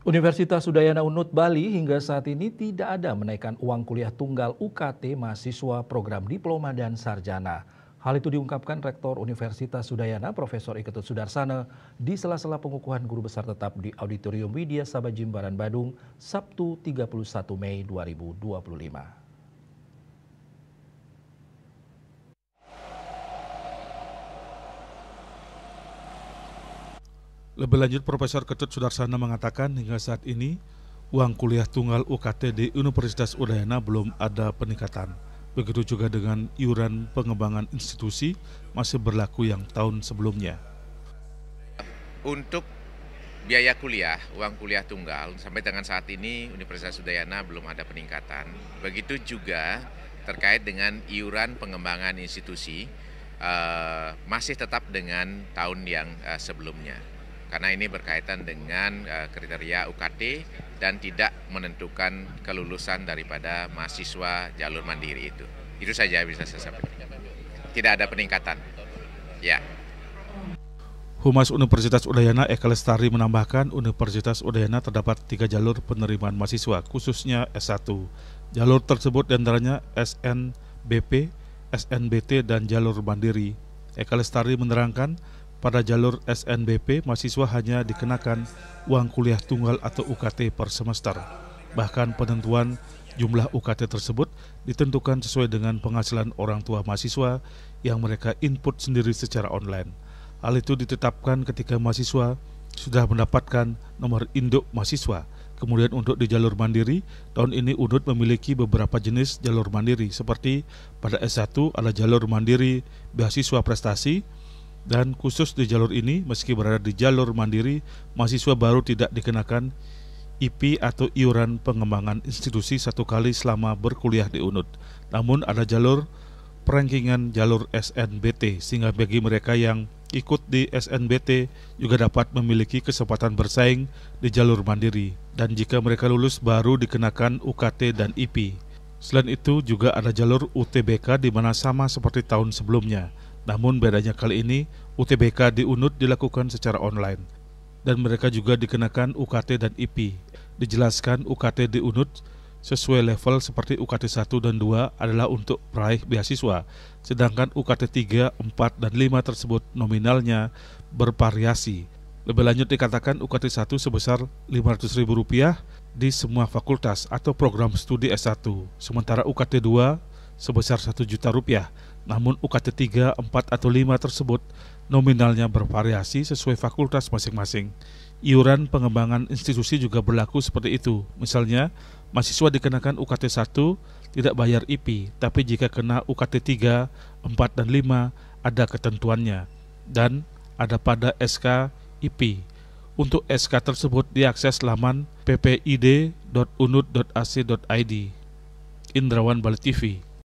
Universitas Udayana Unut Bali hingga saat ini tidak ada menaikkan uang kuliah tunggal UKT mahasiswa program diploma dan sarjana. Hal itu diungkapkan Rektor Universitas Udayana Profesor Iketut Sudarsana di sela-sela pengukuhan guru besar tetap di Auditorium Widya Sabah Jimbaran Badung, Sabtu 31 Mei 2025. Lebih lanjut, Profesor Ketut Sudarsana mengatakan hingga saat ini uang kuliah tunggal UKT di Universitas Udayana belum ada peningkatan. Begitu juga dengan iuran pengembangan institusi masih berlaku yang tahun sebelumnya. Untuk biaya kuliah, uang kuliah tunggal, sampai dengan saat ini Universitas Udayana belum ada peningkatan. Begitu juga terkait dengan iuran pengembangan institusi, masih tetap dengan tahun yang sebelumnya. Karena ini berkaitan dengan kriteria UKT dan tidak menentukan kelulusan daripada mahasiswa jalur mandiri itu. Itu saja bisa saya sampaikan. Tidak ada peningkatan. Ya. Humas Universitas Udayana Eka Lestari menambahkan Universitas Udayana terdapat 3 jalur penerimaan mahasiswa, khususnya S1. Jalur tersebut diantaranya SNBP, SNBT, dan jalur mandiri. Eka Lestari menerangkan pada jalur SNBP, mahasiswa hanya dikenakan uang kuliah tunggal atau UKT per semester. Bahkan penentuan jumlah UKT tersebut ditentukan sesuai dengan penghasilan orang tua mahasiswa yang mereka input sendiri secara online. Hal itu ditetapkan ketika mahasiswa sudah mendapatkan nomor induk mahasiswa. Kemudian untuk di jalur mandiri, tahun ini UNUD memiliki beberapa jenis jalur mandiri, seperti pada S1 ada jalur mandiri beasiswa prestasi. Dan khusus di jalur ini, meski berada di jalur mandiri, mahasiswa baru tidak dikenakan IP atau iuran pengembangan institusi 1 kali selama berkuliah di UNUD. Namun ada jalur perangkingan jalur SNBT, sehingga bagi mereka yang ikut di SNBT juga dapat memiliki kesempatan bersaing di jalur mandiri. Dan jika mereka lulus baru dikenakan UKT dan IP. Selain itu juga ada jalur UTBK di mana sama seperti tahun sebelumnya. Namun bedanya kali ini UTBK di UNUD dilakukan secara online dan mereka juga dikenakan UKT dan IP. Dijelaskan UKT di UNUD sesuai level seperti UKT 1 dan 2 adalah untuk peraih beasiswa, sedangkan UKT 3, 4, dan 5 tersebut nominalnya bervariasi. Lebih lanjut dikatakan UKT 1 sebesar Rp500.000 di semua fakultas atau program studi S1, sementara UKT 2 sebesar Rp1.000.000. Namun UKT 3, 4, atau 5 tersebut nominalnya bervariasi sesuai fakultas masing-masing. Iuran pengembangan institusi juga berlaku seperti itu. Misalnya, mahasiswa dikenakan UKT 1 tidak bayar IP, tapi jika kena UKT 3, 4, dan 5 ada ketentuannya dan ada pada SK IP. Untuk SK tersebut diakses laman ppid.unud.ac.id. Indrawan Bali TV.